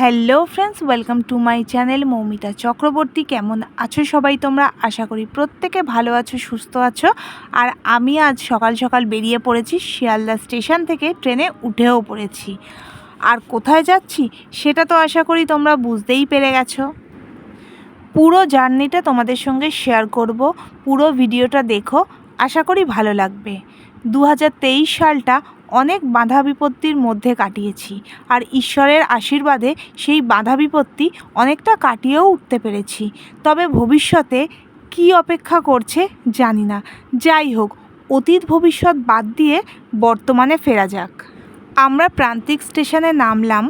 Hello friends, welcome to my channel Moumita Chakraborty. কেমন আছো সবাই তোমরা? আশা করি প্রত্যেকে ভালো আছো, সুস্থ আছো। আর আমি আজ সকাল সকাল বেরিয়ে পড়েছি, শিয়ালদা স্টেশন থেকে ট্রেনে উঠেও পড়েছি। আর কোথায় যাচ্ছি সেটা তো আশা করি তোমরা বুঝতেই পেরে গেছো। পুরো জার্নিটা তোমাদের সঙ্গে শেয়ার করব, পুরো ভিডিওটা দেখো, আশা করি ভালো লাগবে। 2023 সালটা অনেক বাধা বিপত্তির মধ্যে কাটিয়েছি, আর ঈশ্বরের আশীর্বাদে সেই বাধা বিপত্তি অনেকটা কাটিয়েও উঠতে পেরেছি। তবে ভবিষ্যতে কি অপেক্ষা করছে জানি না। যাই হোক, অতীত ভবিষ্যৎ বাদ দিয়ে বর্তমানে ফেরা যাক। আমরা প্রান্তিক স্টেশনে নামলাম,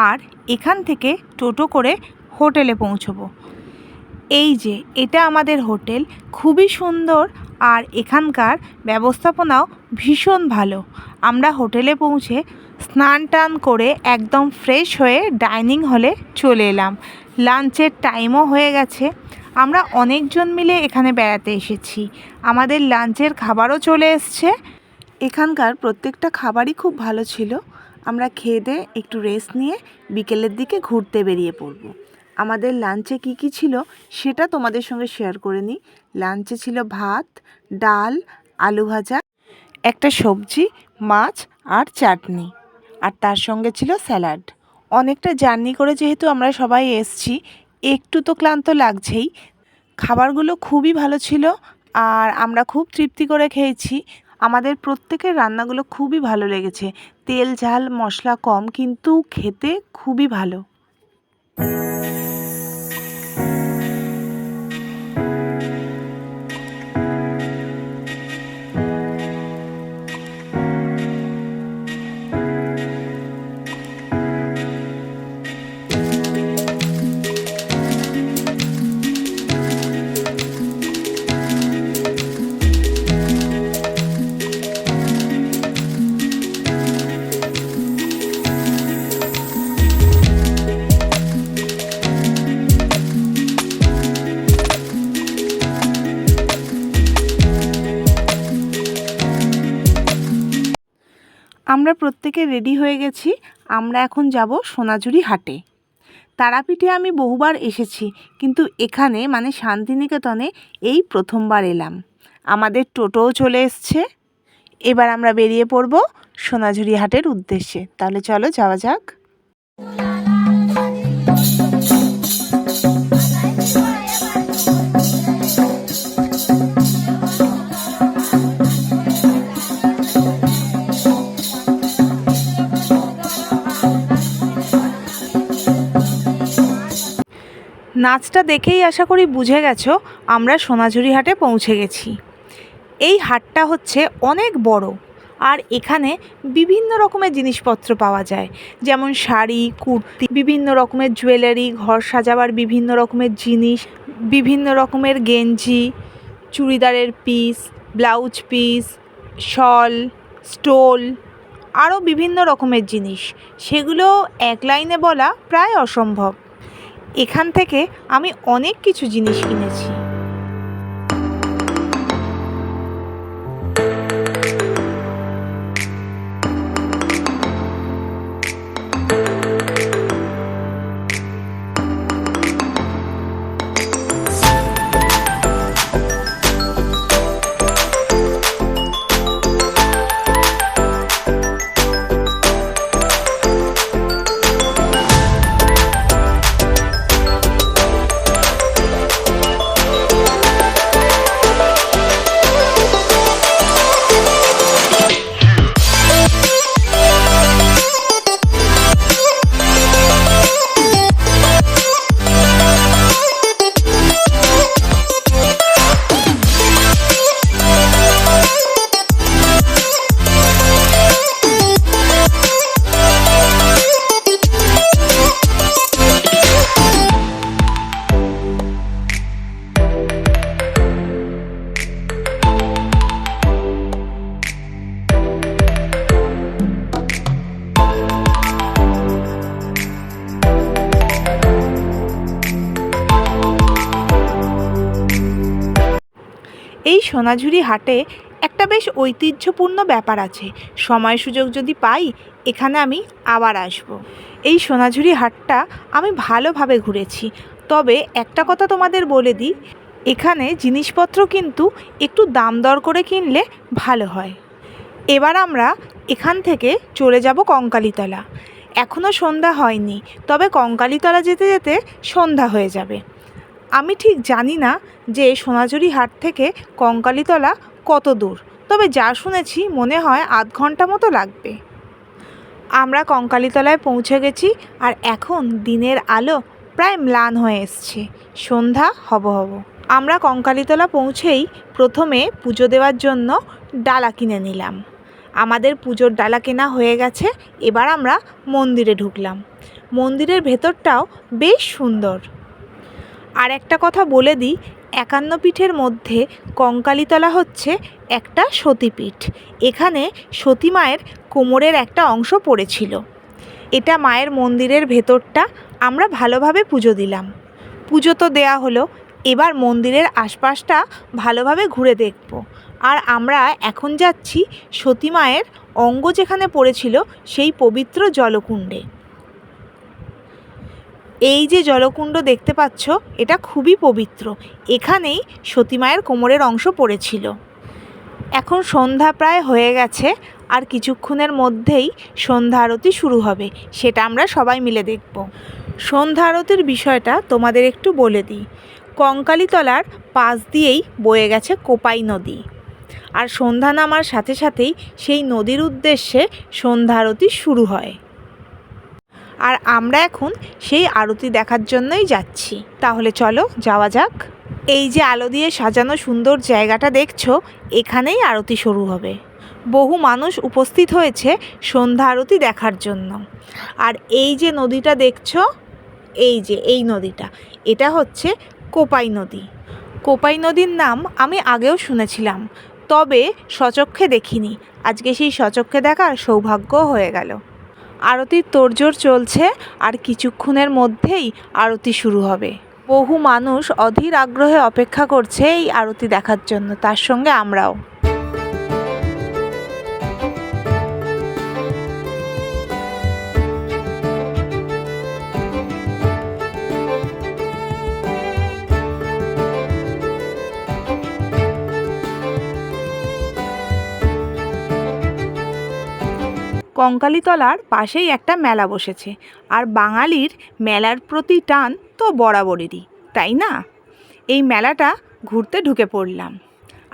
আর এখান থেকে টোটো করে হোটেলে পৌঁছবো। এই যে এটা আমাদের হোটেল, খুবই সুন্দর, আর এখানকার ব্যবস্থাপনাও ভীষণ ভালো। আমরা হোটেলে পৌঁছে স্নান টান করে একদম ফ্রেশ হয়ে ডাইনিং হলে চলে এলাম। লাঞ্চের টাইমও হয়ে গেছে। আমরা অনেকজন মিলে এখানে বেড়াতে এসেছি। আমাদের লাঞ্চের খাবারও চলে এসছে। এখানকার প্রত্যেকটা খাবারই খুব ভালো ছিল। আমরা খেয়ে দিয়ে একটু রেস্ট নিয়ে বিকেলের দিকে ঘুরতে বেরিয়ে পড়ব। আমাদের লাঞ্চে কি কি ছিল সেটা তোমাদের সঙ্গে শেয়ার করে নিই। লাঞ্চে ছিল ভাত, ডাল, আলু ভাজা, একটা সবজি, মাছ আর চাটনি, আর তার সঙ্গে ছিল স্যালাড। অনেকটা জার্নি করে যেহেতু আমরা সবাই এসছি, একটু তো ক্লান্ত লাগছেই। খাবারগুলো খুবই ভালো ছিল, আর আমরা খুব তৃপ্তি করে খেয়েছি। আমাদের প্রত্যেকের রান্নাগুলো খুবই ভালো লেগেছে। তেল ঝাল মশলা কম, কিন্তু খেতে খুবই ভালো। আমরা প্রত্যেকে রেডি হয়ে গেছি। আমরা এখন যাব সোনাঝুরি হাটে। তারাপীঠে আমি বহুবার এসেছি, কিন্তু এখানে মানে শান্তিনিকেতনে এই প্রথমবার এলাম। আমাদের টোটোও চলে এসছে। এবার আমরা বেরিয়ে পড়ব সোনাঝুরি হাটের উদ্দেশ্যে। তাহলে চলো যাওয়া যাক। নাচটা দেখেই আশা করি বুঝে গেছো আমরা সোনাঝুরি হাটে পৌঁছে গেছি। এই হাটটা হচ্ছে অনেক বড়, আর এখানে বিভিন্ন রকমের জিনিসপত্র পাওয়া যায়, যেমন শাড়ি, কুর্তি, বিভিন্ন রকমের জুয়েলারি, ঘর সাজাবার বিভিন্ন রকমের জিনিস, বিভিন্ন রকমের গেঞ্জি, চুড়িদারের পিস, ব্লাউজ পিস, শল, স্টোল, আরও বিভিন্ন রকমের জিনিস। সেগুলো এক লাইনে বলা প্রায় অসম্ভব। এখান থেকে আমি অনেক কিছু জিনিস কিনেছি। এই সোনাঝুরি হাটে একটা বেশ ঐতিহ্যপূর্ণ ব্যাপার আছে। সময় সুযোগ যদি পাই এখানে আমি আবার আসব। এই সোনাঝুরি হাটটা আমি ভালোভাবে ঘুরেছি, তবে একটা কথা তোমাদের বলে দিই, এখানে জিনিসপত্র কিন্তু একটু দাম দর করে কিনলে ভালো হয়। এবার আমরা এখান থেকে চলে যাব কঙ্কালীতলা। এখনও সন্ধ্যা হয়নি, তবে কঙ্কালীতলা যেতে যেতে সন্ধ্যা হয়ে যাবে। আমি ঠিক জানি না যে সোনাঝুরি হাট থেকে কঙ্কালীতলা কত দূর, তবে যা শুনেছি মনে হয় আধ ঘন্টা মতো লাগবে। আমরা কঙ্কালীতলায় পৌঁছে গেছি, আর এখন দিনের আলো প্রায় ম্লান হয়ে এসছে, সন্ধ্যা হব। আমরা কঙ্কালীতলা পৌঁছেই প্রথমে পুজো দেওয়ার জন্য ডালা কিনে নিলাম। আমাদের পুজোর ডালা কেনা হয়ে গেছে। এবার আমরা মন্দিরে ঢুকলাম। মন্দিরের ভেতরটাও বেশ সুন্দর। আর একটা কথা বলে দিই, ৫১ পীঠের মধ্যে কঙ্কালীতলা হচ্ছে একটা সতীপীঠ। এখানে সতী মায়ের কোমরের একটা অংশ পড়েছিল। এটা মায়ের মন্দিরের ভেতরটা। আমরা ভালোভাবে পুজো দিলাম। পুজো তো দেয়া হলো, এবার মন্দিরের আশপাশটা ভালোভাবে ঘুরে দেখব। আর আমরা এখন যাচ্ছি সতী মায়ের অঙ্গ যেখানে পড়েছিল সেই পবিত্র জলকুণ্ডে। এই যে জলকুণ্ড দেখতে পাচ্ছ, এটা খুবই পবিত্র। এখানেই সতী মায়ের কোমরের অংশ পড়েছিল। এখন সন্ধ্যা প্রায় হয়ে গেছে, আর কিছুক্ষণের মধ্যেই সন্ধ্যা আরতি শুরু হবে। সেটা আমরা সবাই মিলে দেখব। সন্ধ্যা আরতির বিষয়টা তোমাদের একটু বলে দিই। কঙ্কালীতলার পাশ দিয়েই বয়ে গেছে কোপাই নদী, আর সন্ধ্যা নামার সাথে সাথেই সেই নদীর উদ্দেশ্যে সন্ধ্যা আরতি শুরু হয়। আর আমরা এখন সেই আরতি দেখার জন্যই যাচ্ছি। তাহলে চলো যাওয়া যাক। এই যে আলো দিয়ে সাজানো সুন্দর জায়গাটা দেখছো, এখানেই আরতি শুরু হবে। বহু মানুষ উপস্থিত হয়েছে সন্ধ্যা আরতি দেখার জন্য। আর এই যে নদীটা দেখছো, এই নদীটা, এটা হচ্ছে কোপাই নদী। কোপাই নদীর নাম আমি আগেও শুনেছিলাম, তবে সচক্ষে দেখিনি। আজকে সেই সচক্ষে দেখার সৌভাগ্য হয়ে গেল। আরতির তোড়জোড় চলছে, আর কিছুক্ষণের মধ্যেই আরতি শুরু হবে। বহু মানুষ অধীর আগ্রহে অপেক্ষা করছে এই আরতি দেখার জন্য, তার সঙ্গে আমরাও। কঙ্কালীতলার পাশেই একটা মেলা বসেছে, আর বাঙালির মেলার প্রতি টান তো বরাবরেরই, তাই না? এই মেলাটা ঘুরতে ঢুকে পড়লাম।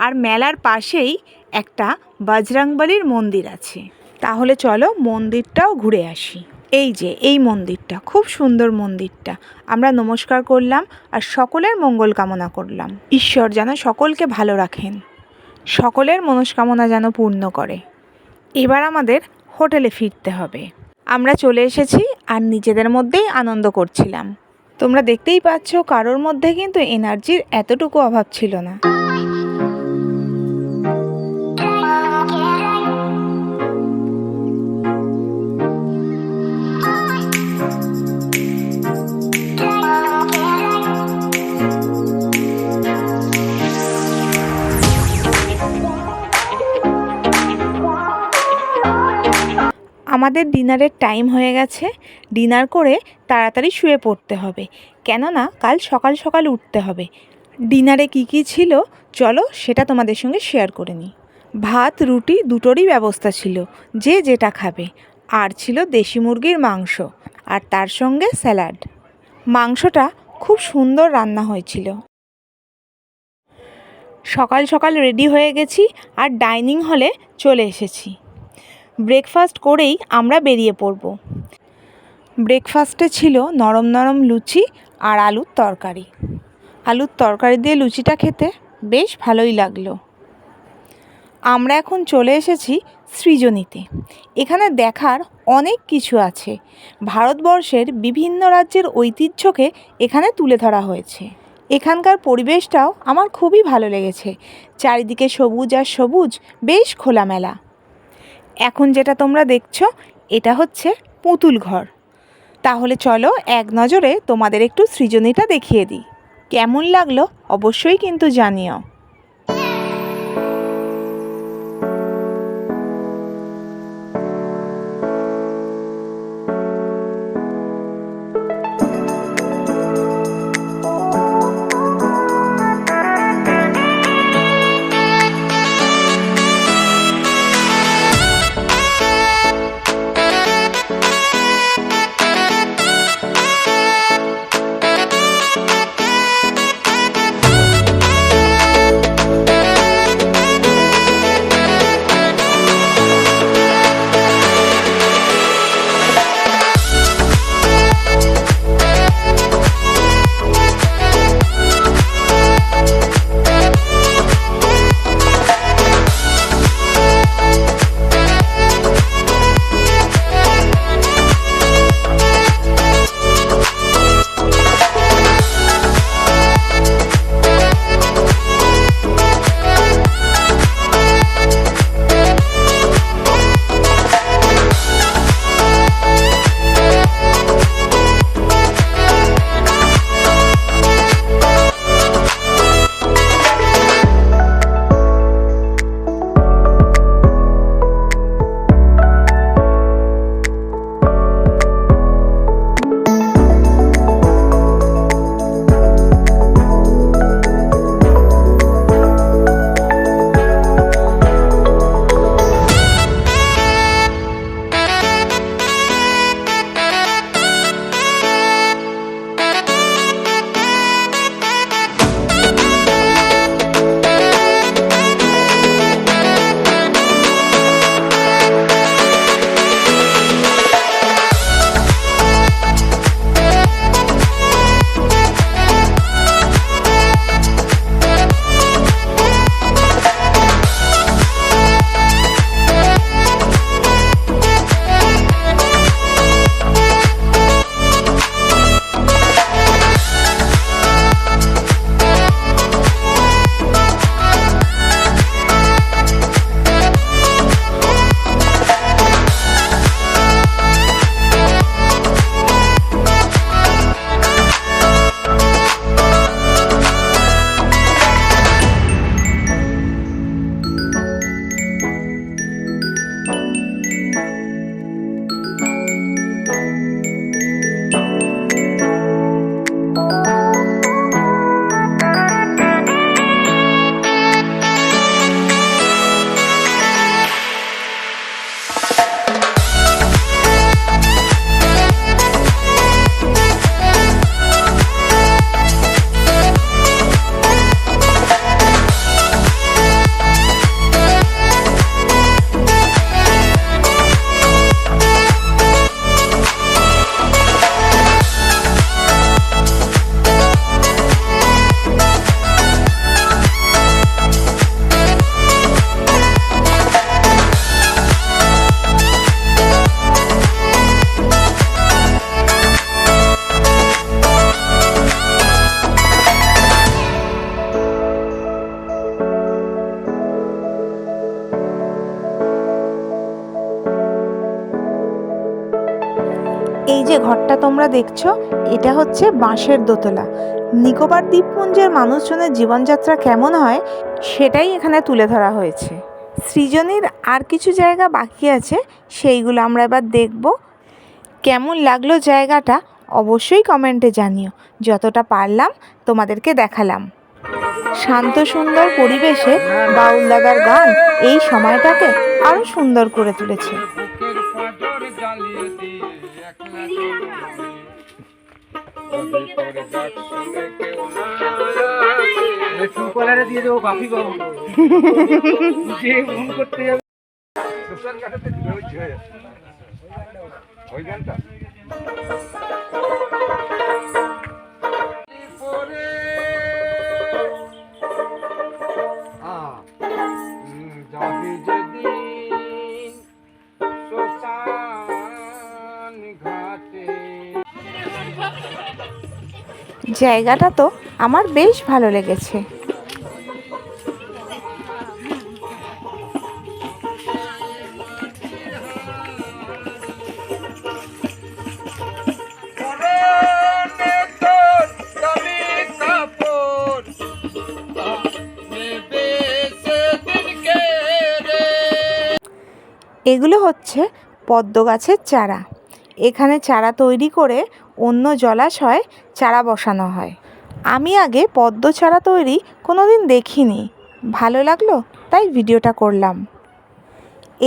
আর মেলার পাশেই একটা বজরংবলীর মন্দির আছে। তাহলে চলো মন্দিরটাও ঘুরে আসি। এই যে এই মন্দিরটা, খুব সুন্দর মন্দিরটা। আমরা নমস্কার করলাম আর সকলের মঙ্গল কামনা করলাম। ঈশ্বর যেন সকলকে ভালো রাখেন, সকলের মনস্কামনা যেন পূর্ণ করে। এবার আমাদের হোটেলে ফিরতে হবে। আমরা চলে এসেছি, আর নিজেদের মধ্যেই আনন্দ করছিলাম। তোমরা দেখতেই পাচ্ছ কারোর মধ্যে কিন্তু এনার্জির এতটুকু অভাব ছিল না। আমাদের ডিনারের টাইম হয়ে গেছে। ডিনার করে তাড়াতাড়ি শুয়ে পড়তে হবে, কেননা কাল সকাল সকাল উঠতে হবে। ডিনারে কি কি ছিল চলো সেটা তোমাদের সঙ্গে শেয়ার করে নিই। ভাত রুটি দুটোরই ব্যবস্থা ছিল, যে যেটা খাবে। আর ছিল দেশি মুরগির মাংস, আর তার সঙ্গে স্যালাড। মাংসটা খুব সুন্দর রান্না হয়েছিল। সকাল সকাল রেডি হয়ে গেছি, আর ডাইনিং হলে চলে এসেছি। ব্রেকফাস্ট করেই আমরা বেরিয়ে পড়ব। ব্রেকফাস্টে ছিল নরম নরম লুচি আর আলুর তরকারি। আলুর তরকারি দিয়ে লুচিটা খেতে বেশ ভালোই লাগলো। আমরা এখন চলে এসেছি সৃজনীতে। এখানে দেখার অনেক কিছু আছে। ভারতবর্ষের বিভিন্ন রাজ্যের ঐতিহ্যকে এখানে তুলে ধরা হয়েছে। এখানকার পরিবেশটাও আমার খুবই ভালো লেগেছে। চারিদিকে সবুজ আর সবুজ, বেশ খোলামেলা। এখন যেটা তোমরা দেখছো এটা হচ্ছে পুতুল ঘর। তাহলে চলো এক নজরে তোমাদের একটু সৃজনীটা দেখিয়ে দিই। কেমন লাগলো অবশ্যই কিন্তু জানিও। তোমরা দেখছো এটা হচ্ছে বাঁশের দোতলা। নিকোবর দ্বীপপুঞ্জের মানুষজনের জীবনযাত্রা কেমন হয় সেটাই এখানে তুলে ধরা হয়েছে। সৃজনীর আর কিছু জায়গা বাকি আছে, সেইগুলো আমরা এবার দেখব। কেমন লাগলো জায়গাটা অবশ্যই কমেন্টে জানিও। যতটা পারলাম তোমাদেরকে দেখালাম। শান্ত সুন্দর পরিবেশে বাউল দাদার গান এই সময়টাকে আরো সুন্দর করে তুলেছে। দিয়ে দেবো বাপি বাবু যে ফোন করতে যাবে ওই গানটা জায়গাটা তো আমার বেশ ভালো লেগেছে। এগুলো হচ্ছে পদ্ম গাছের চারা। এখানে চারা তৈরি করে অন্য জলাশয়ে চারা বসানো হয়। আমি আগে পদ্ম চারা তৈরি কোনোদিন দেখিনি, ভালো লাগলো তাই ভিডিওটা করলাম।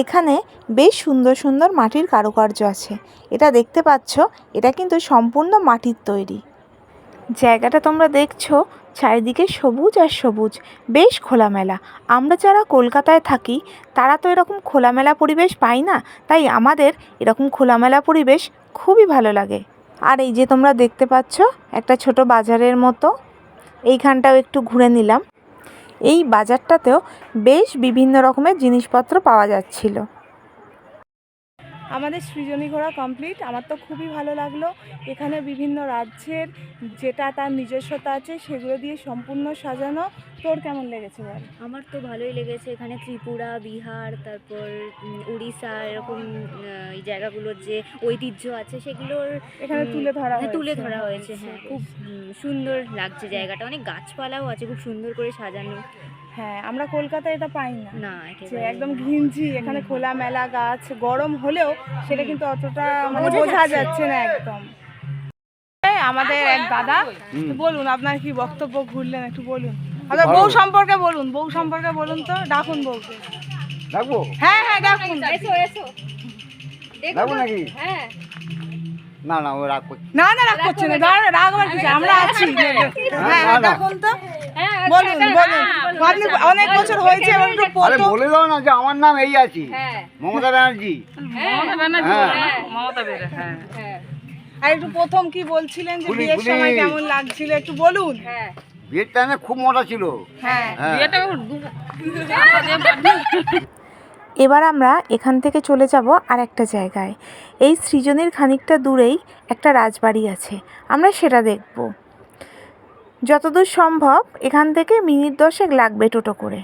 এখানে বেশ সুন্দর সুন্দর মাটির কারুকার্য আছে। এটা দেখতে পাচ্ছ, এটা কিন্তু সম্পূর্ণ মাটির তৈরি। জায়গাটা তোমরা দেখছো চারিদিকে সবুজ আর সবুজ, বেশ খোলামেলা। আমরা যারা কলকাতায় থাকি তারা তো এরকম খোলামেলা পরিবেশ পাই না, তাই আমাদের এরকম খোলামেলা পরিবেশ খুবই ভালো লাগে। আর এই যে তোমরা দেখতে পাচ্ছ একটা ছোট বাজারের মতো, এইখানটাও একটু ঘুরে নিলাম। এই বাজারটাতেও বেশ বিভিন্ন রকমের জিনিসপত্র পাওয়া যাচ্ছিল। আমাদের সৃজনী ঘোরা কমপ্লিট। আমার তো খুবই ভালো লাগলো। এখানে বিভিন্ন রাজ্যের যেটা তার নিজস্বতা আছে সেগুলো দিয়ে সম্পূর্ণ সাজানো। তোর কেমন লেগেছে বল? আমার তো ভালোই লেগেছে। এখানে ত্রিপুরা, বিহার, তারপর উড়িষ্যা, এরকম এই জায়গাগুলোর যে ঐতিহ্য আছে সেগুলোর এখানে তুলে ধরা হয়েছে। হ্যাঁ, খুব সুন্দর লাগছে জায়গাটা। অনেক গাছপালাও আছে, খুব সুন্দর করে সাজানো। হ্যাঁ, আমরা কলকাতায় এটা পাই না, যে একদম না। ঘিঞ্জি। এখানে খোলামেলা গাছ, গরম হলেও সেটা কিন্তু অতটা মানে বোঝা যাচ্ছে না একদম। আমাদের এক দাদা, বলুন আপনার কি বক্তব্য, ঘুরলেন একটু বলুন। আপনার বউ সম্পর্কে বলুন, তো ডাকুন বউকে। ডাকবো? হ্যাঁ হ্যাঁ ডাকুন। ডাকবো নাকি? হ্যাঁ। না না, ও রাগ করছে না, রাগ করছে না। রাগ আবার কিছু, আমরা আছি। হ্যাঁ ডাকুন তো, বলুন। আপনি অনেক বছর হয়েছে, আরে বলে দাও না যে আমার নাম এই আছে, মমতা ব্যানার্জি। আর একটু প্রথম কি বলছিলেন যে বিয়ের সময় কেমন লাগছিল একটু বলুন। বিয়ের টাইমে খুব মজা ছিল। হ্যাঁ, এবার আমরা এখান থেকে চলে যাব আর একটা জায়গায়। এই সৃজনীর খানিকটা দূরেই একটা রাজবাড়ি আছে, আমরা সেটা দেখব। যতদূর সম্ভব এখান থেকে মিনিট 10 লাগবে টোটো করে।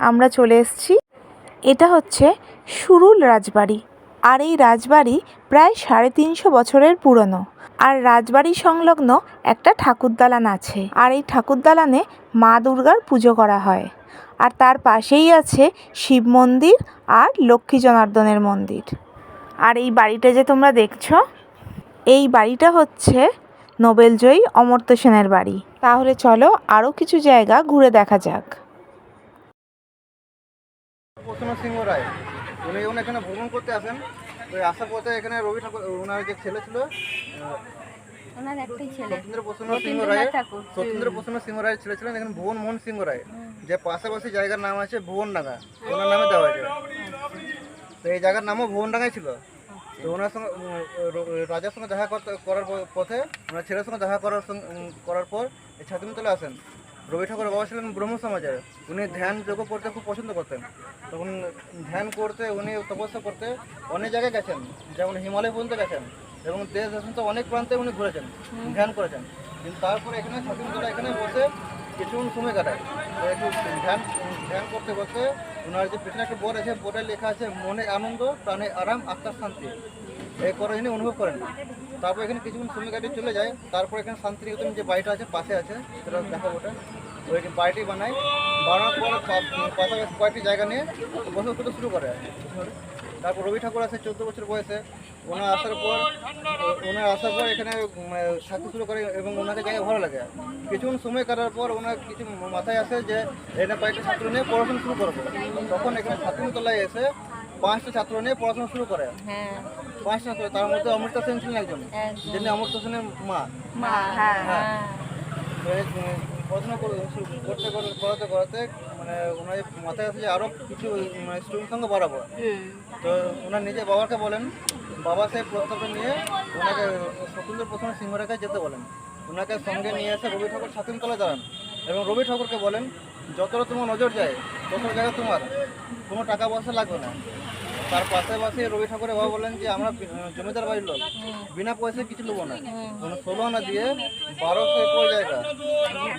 আমরা চলে এসেছি। এটা হচ্ছে সুরুল রাজবাড়ি। আর এই রাজবাড়ি প্রায় 350 বছরের পুরনো। আর রাজবাড়ি সংলগ্ন একটা ঠাকুরদালান আছে, আর এই ঠাকুরদালানে মা দুর্গার পুজো করা হয়। আর তার পাশেই আছে শিব মন্দির আর লক্ষ্মী জনার্দনের মন্দির। আর এই বাড়িটা যে তোমরা দেখছো, এই বাড়িটা হচ্ছে নোবেলজয়ী অমর্ত্য সেনের বাড়ি। তাহলে চলো আরও কিছু জায়গা ঘুরে দেখা যাক। প্রসন্ন সিংহ রায় উনি এখানে ভ্রমণ করতে আসেন। তো আসার পথে এখানে রবি ঠাকুর, ওনার যে ছেলে ছিল, ওনার একটাই ছেলে সত্যেন্দ্র প্রসন্ন সিংহ রায় ছেলে ছিলেন এখানে ভুবন মোহন সিংহ রায়, যে পাশাপাশি জায়গার নাম আছে ভুবনডাঙ্গা, ওনার নামে দেওয়া হয়েছে। তো এই জায়গার নামও ভুবনডাঙ্গাই ছিল। তো ওনার সঙ্গে রাজার সঙ্গে দেখা করার পথে, ওনার ছেলের সঙ্গে দেখা করার পর এই ছাতিমতলে আসেন। রবি ঠাকুরের বাবা ছিলেন ব্রহ্ম সমাজের। উনি ধ্যান যোগ করতে খুব পছন্দ করতেন। তখন ধ্যান করতে, উনি তপস্যা করতে অনেক জায়গায় গেছেন, যেমন হিমালয় পর্যন্ত গেছেন, এবং দেশ দেশান্তর অনেক প্রান্তে উনি ঘুরেছেন, ধ্যান করেছেন। কিন্তু তারপরে এখানে ছাতিমতলা এখানে বসে কিছুক্ষণ সময় কাটায়। একটু ধ্যান করতে বসে ওনার যে পেছনে একটা বোর্ড আছে, বোর্ডে লেখা আছে মনে আনন্দ, প্রাণে আরাম, আত্মার শান্তি, এই করে উনি অনুভব করেন। তারপর এখানে কিছুক্ষণ সময় কাটিয়ে চলে যায়। তারপর এখানে শান্তিনিকেতন যে বাড়িটা আছে পাশে আছে, সেটা দেখাবো ওটা। ওই বাড়িটি বানায়, বানানোর পর পাশাপাশি কয়েকটি জায়গা নিয়ে বসবাস করতে শুরু করে। তারপর রবি ঠাকুর আছে 14 বছর বয়সে। ওনার আসার পর এখানে থাকতে শুরু করে এবং ওনাকে জায়গায় ভালো লাগে। কিছুক্ষণ সময় কাটার পর ওনার কিছু মাথায় আসে যে এখানে কয়েকটা ছাত্র নিয়ে পড়াশোনা শুরু করবে। তখন এখানে ছাত্রতলায় এসে 5টা ছাত্র নিয়ে পড়াশোনা শুরু করে। 5 ছাত্র, তার মধ্যে অমৃতা সেন ছিলেন একজন, যিনি অমৃতা সেনের মা। পড়াশোনা করতে মানে ওনার মাথায় আসে যে আরও কিছু স্টুডেন্ট সঙ্গে বাড়াবো। তো ওনার নিজে বাবাকে বলেন, বাবা সেই প্রস্তাবটা নিয়ে ওনাকে শকুন্তলা প্রথমে সিংহরেখায় যেতে বলেন। ওনাকে সঙ্গে নিয়ে এসে রবি ঠাকুর ছাতিমতলায় দাঁড়ান এবং রবি ঠাকুরকে বলেন যতটা তোমার নজর যায় তত জায়গায় তোমার কোনো টাকা পয়সা লাগবে না। তার পাশাপাশি রবি ঠাকুরের বাবা বলেন যে আমরা জমিদার বাড়ির লোক, বিনা পয়সায় কিছু নেবো না। 16 আনা দিয়ে 1200 একর জায়গা,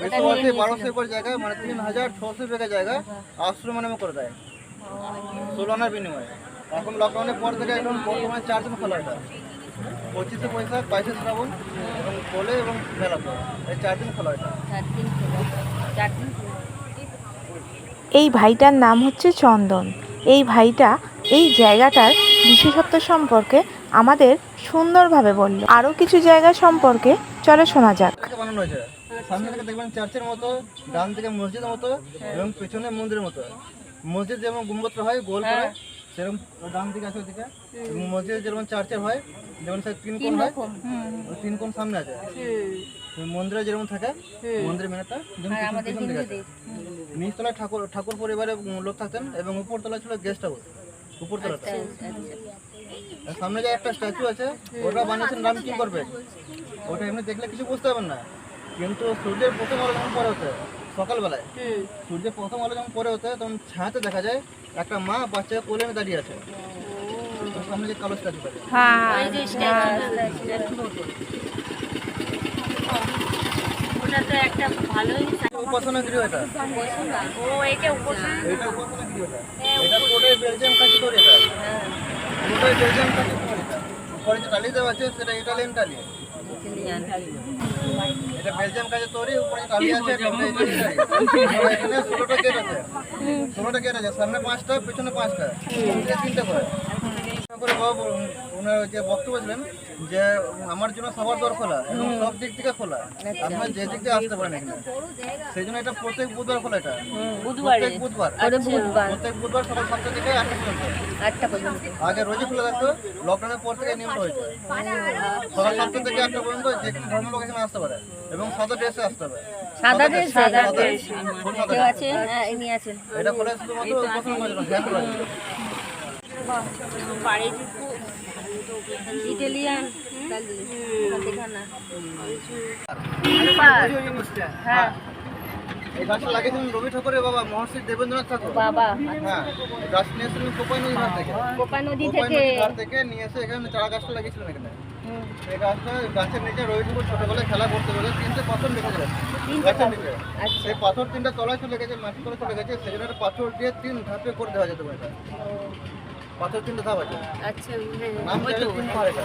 বেশি 1200 একর জায়গা মানে 3600 বিঘা জায়গা আশ্রম নামে করে দেয় 16 আনার বিনিময়ে। এখন লকডাউনের পর থেকে এখন বর্তমানে 4 দিন খোলা এটা, 25শে বৈশাখ, 22শে শ্রাবণ এবং কোলে এবং মেলাতে, এই 4 দিন খোলা এটা। এই ভাইটার নাম হচ্ছে চন্দন। এই ভাইটা এই জায়গাটার বিশেষত্ব সম্পর্কে আমাদের সুন্দরভাবে বলল। আরও কিছু জায়গা সম্পর্কে চলো শোনা যাক। বানানো হয়েছে, সামনে থেকে দেখবেন চার্চের মতো, ডান দিকে মসজিদের মতো এবং পেছনে মন্দিরের মতো। মসজিদ যেমন গুম্বদটা হয় গোল করে সেরকম ডান দিকে আছে ওদিকে। মসজিদ যেমন চার্চের হয় যেমন 3 কোণ হয়, ওই 3 কোণ সামনে আছে। মন্দিরে যেরকম থাকে মন্দিরের মেনারটা যেমন পিছন দিকে আছে। নিচতলায় ঠাকুর পরিবারের লোক থাকতেন এবং উপরতলায় ছিল গেস্ট হাউস। উপরতলাটা সামনে যে একটা স্ট্যাচু আছে ওটা বানিয়েছেন রামকিঙ্কর বেদ। ওটা এমনি দেখলে কিছু বুঝতে পারবেন না, কিন্তু সূর্যের প্রথম আলো যখন পরে হতে সকালবেলায়, সূর্যের প্রথম আলো যখন পরে হতে তখন ছায়াতে দেখা যায় একটা মা বাচ্চা কোলে নিয়ে দাঁড়িয়ে আছে সামনে যে কালো স্ট্যাচুটা। উপাসনা গৃহ এটা। এটা উপাসনা গৃহ এটা। এটা পুরোটাই বেলজিয়াম কাঠি তৈরি এটা। পুরোটাই বেলজিয়াম কাঠি তৈরি এটা। উপরে যে টালি দেওয়া আছে সেটা ইটালিয়ান টালি। এটা বেলজিয়াম কাঠে তৈরি, উপরে যে টালি আছে এটা ইটালিয়ান টালি। এখানে 16টা গেট আছে। 16টা গেট আছে, সামনে 5টা পেছনে 5টা, 3টে করে। ওনার যে বক্তব্য ছিলেন যে আমার জন্য সবার দর খোলা এবং সব দিক থেকে খোলা, আপনার যে দিক থেকে আসতে পারেন এখানে। সেই জন্য এটা প্রত্যেক বুধবার খোলা, এটা প্রত্যেক বুধবার সকাল 7টা থেকে 8টা পর্যন্ত। আগে রোজই খোলা থাকতো, লকডাউনের পর থেকে নিয়মটা হয়েছে সকাল 7টা থেকে 8টা পর্যন্ত যে কোনো ধর্মের লোক এখানে আসতে পারে এবং সাদা ড্রেসে আসতে হবে। এটা খোলা শুধুমাত্র উপাসনা করার জন্য, ধ্যান করার জন্য। ইটালিয়ান এই গাছটা লাগিয়েছিলেন রবি ঠাকুরের বাবা মহর্ষি দেবেন্দ্রনাথ ঠাকুর। হ্যাঁ, এই গাছ নিয়ে এসেছিলেন কোপাই নদীর ধার থেকে। কোপাই নদীর ধার থেকে নিয়ে এসে এখানে চারা গাছটা লাগিয়েছিলেন এখানে। এই গাছের নিচে রবি ঠাকুর ছোটবেলায় খেলা করতে গেলে 3টে পাথর লেগেছিলেন গাছের নিচে। সেই পাথর 3টা তলায় চলে গেছে, মাটি তলায় চলে গেছে, সেই জন্য পাথর দিয়ে 3 ধাপে করে দেওয়া যেতে পারে। পাথর 3টে ধাপ আছে। নাম হচ্ছে 3 পাহাড়। এটা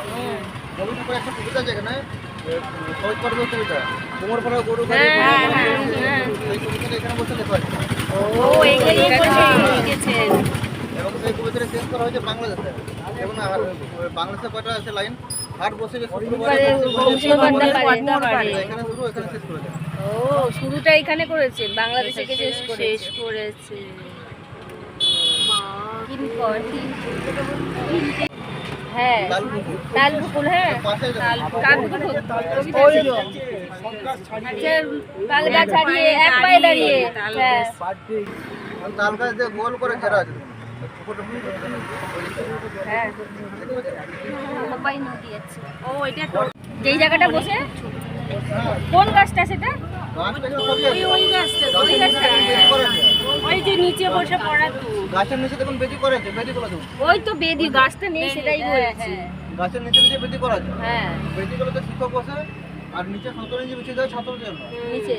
রবি ঠাকুর একটা কবিতা আছে এখানে, সহজ পর্বের কবিতা, কুমোর পাড়া গরু গাড়ি, এই কবিতাটা এখানে বসে লেখা আছে। এবং সেই কবিতাটা চেঞ্জ করা হয়েছে বাংলাদেশে। এবং বাংলাদেশে কয়টা আছে লাইন, হাট বসে এখানে শুরু এখানে শেষ করেছে। শুরুটা এখানে করেছে, বাংলাদেশে শেষ করেছে। হ্যাঁ, তালপুকুর, হ্যাঁ তাল গাছ ছাড়িয়ে এক পায়ে দাঁড়িয়ে, তাল গাছ দিয়ে গোল করে ঘেরা আছে। যেই জায়গাটা বসে কোন গাছটা সেটা? ওই যে নিচে বসে পড়া তো গাছের নিচে দেখুন বেদি করেছে, বেদি করা দেখুন। ওই তো বেদি, গাছটা নেই সেটাই বলছি। গাছের নিচে নিচে বেদি করা আছে। হ্যাঁ, বেদি গুলোতে শিক্ষক বসে আর নিচে 17 ইঞ্চি বিছিয়ে দেয় ছাত্রদের জন্য। নিচে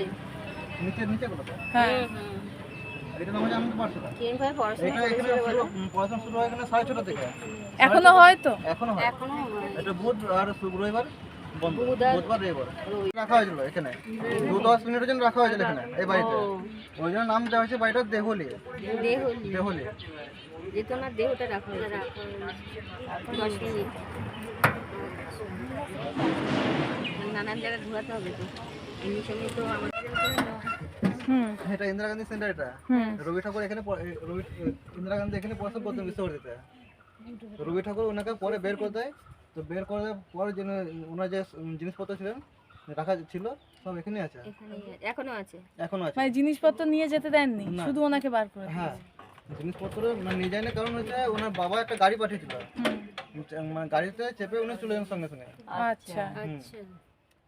নিচে নিচে গুলোতে। হ্যাঁ, এটা নাম হচ্ছে আনন্দ পাঠশালা। কিভাবে পড়াশোনা এটা এখানে পড়াশোনা শুরু হয় এখানে 6:30 থেকে। এখনো হয় তো? এখনো হয়। এখনো হয়। এটা বুধ আর রবিবার বন্ধ। বুধ আর বুধবার রবিবার রাখা হয়েছিল এখানে 2-10 মিনিটের জন্য রাখা হয়েছিল এখানে এই বাড়িতে। ওই জন্য নাম দেওয়া হয়েছে বাড়িটার দেহলি। দেহলি যেহেতু আমার দেহটা রাখা হয়েছে 10 মিনিট। নানান জায়গায় ঘোরাতে হবে তো, এমনি সময় তো আমাদের এটা ইন্দিরা গান্ধী সেন্টার। এটা রবি ঠাকুর এখানে ইন্দিরা গান্ধী এখানে পড়াশোনা করতেন বিশ্বভারতীতে। রবি ঠাকুর ওনাকে পরে বের করে দেয়। তো বের করে দেওয়ার পরে যে ওনার যে জিনিসপত্র ছিলেন রাখা ছিল সব এখানে আছে। এখনো আছে। মানে জিনিসপত্র নিয়ে যেতে দেননি, না। শুধু ওনাকে বার করে হ্যাঁ, জিনিসপত্র নিয়ে যায় না, কারণ হচ্ছে ওনার বাবা একটা গাড়ি পাঠিয়েছিল। মানে গাড়িতে চেপে উনি চলে যান সঙ্গে সঙ্গে। আচ্ছা, আচ্ছা,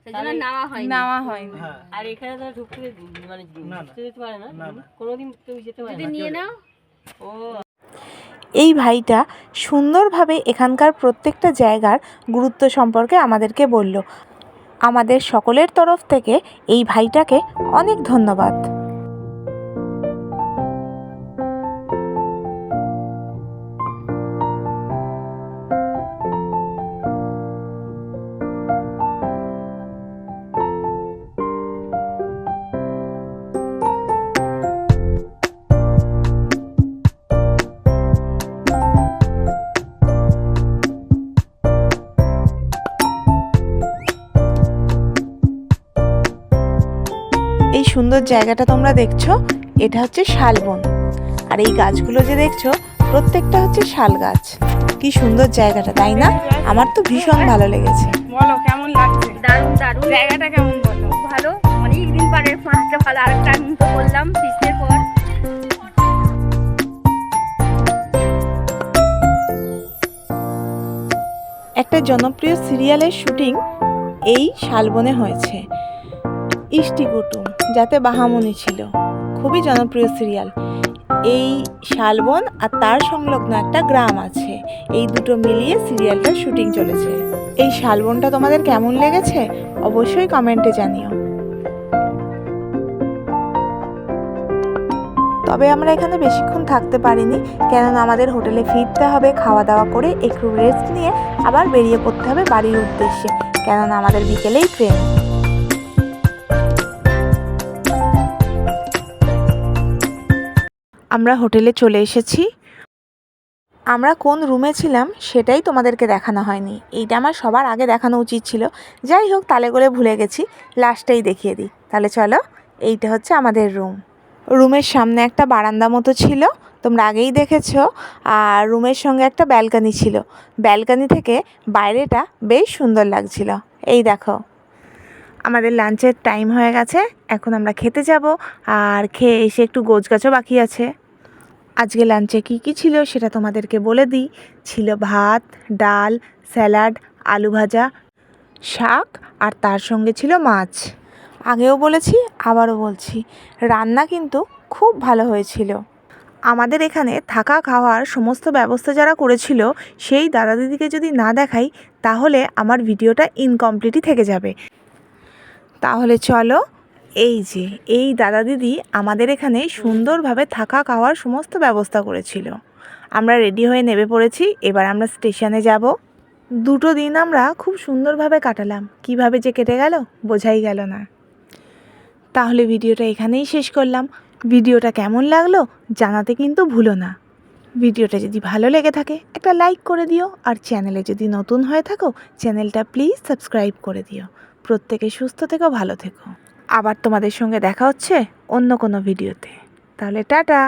সেজন্য নেওয়া হয়নি। নেওয়া হয়নি। হ্যাঁ, আর এখানে তারা ঢুকতে মানে না, ঢুকতে যেতে পারে না, না, না। কোনোদিন কেউ যেতে পারে যদি না। নিয়ে নাও ও এই ভাইটা সুন্দরভাবে এখানকার প্রত্যেকটা জায়গার গুরুত্ব সম্পর্কে আমাদেরকে বলল। আমাদের সকলের তরফ থেকে এই ভাইটাকে অনেক ধন্যবাদ। এই সুন্দর জায়গাটা তোমরা দেখছো, এটা হচ্ছে শালবন। আর এই গাছগুলো যে দেখছো প্রত্যেকটা হচ্ছে শাল গাছ। কি সুন্দর জায়গাটা, তাই না? আমার তো ভীষণ ভালো লেগেছে। বলো কেমন লাগছে? দারুণ দারুণ। জায়গাটা কেমন বলো? ভালো, অনেকদিন পরে মাছটা ভালো আরেকটা আনন্দ করলাম ফিস্টের পর। একটা জনপ্রিয় সিরিয়ালের শুটিং এই শালবনে হয়েছে, ইষ্টি কুটুম, যাতে বাহামণি ছিল। খুবই জনপ্রিয় সিরিয়াল। এই শালবন আর তার সংলগ্ন একটা গ্রাম আছে, এই দুটো মিলিয়ে সিরিয়ালটার শুটিং চলেছে। এই শালবনটা তোমাদের কেমন লেগেছে অবশ্যই কমেন্টে জানিও। তবে আমরা এখানে বেশিক্ষণ থাকতে পারিনি, কেননা আমাদের হোটেলে ফিরতে হবে, খাওয়া দাওয়া করে একটু রেস্ট নিয়ে আবার বেরিয়ে পড়তে হবে বাড়ির উদ্দেশ্যে, কেননা আমাদের বিকেলেই ট্রেন। আমরা হোটেলে চলে এসেছি। আমরা কোন রুমে ছিলাম সেটাই তোমাদেরকে দেখানো হয়নি, এইটা আমার সবার আগে দেখানো উচিত ছিল। যাই হোক, তালে করে ভুলে গেছি, লাস্টেই দেখিয়ে দিই। তাহলে চলো, এইটা হচ্ছে আমাদের রুম। রুমের সামনে একটা বারান্দা মতো ছিল, তোমরা আগেই দেখেছো। আর রুমের সঙ্গে একটা ব্যালকনি ছিল, ব্যালকনি থেকে বাইরেটা বেশ সুন্দর লাগছিল। এই দেখো, আমাদের লাঞ্চের টাইম হয়ে গেছে, এখন আমরা খেতে যাব। আর খেয়ে এসে একটু গোছগাছও বাকি আছে। আজকে লাঞ্চে কী কী ছিল সেটা তোমাদেরকে বলে দিই। ছিল ভাত, ডাল, স্যালাড, আলু ভাজা, শাক, আর তার সঙ্গে ছিল মাছ। আগেও বলেছি, আবারও বলছি, রান্না কিন্তু খুব ভালো হয়েছিল। আমাদের এখানে থাকা খাওয়ার সমস্ত ব্যবস্থা যারা করেছিল সেই দাদা দিদিকে যদি না দেখাই তাহলে আমার ভিডিওটা ইনকমপ্লিটই থেকে যাবে। তাহলে চলো, এই যে এই দাদা দিদি আমাদের এখানে সুন্দরভাবে থাকা খাওয়ার সমস্ত ব্যবস্থা করেছিল। আমরা রেডি হয়ে নেমে পড়েছি, এবার আমরা স্টেশনে যাব। দুটো দিন আমরা খুব সুন্দরভাবে কাটালাম, কিভাবে যে কেটে গেল বোঝাই গেল না। তাহলে ভিডিওটা এখানেই শেষ করলাম। ভিডিওটা কেমন লাগলো জানাতে কিন্তু ভুলো না। ভিডিওটা যদি ভালো লেগে থাকে একটা লাইক করে দিও, আর চ্যানেলে যদি নতুন হয়ে থাকো চ্যানেলটা প্লিজ সাবস্ক্রাইব করে দিও। প্রত্যেকে সুস্থ থেকো, ভালো থেকো। আবার তোমাদের সঙ্গে দেখা হচ্ছে অন্য কোনো ভিডিওতে। তাহলে টাটা।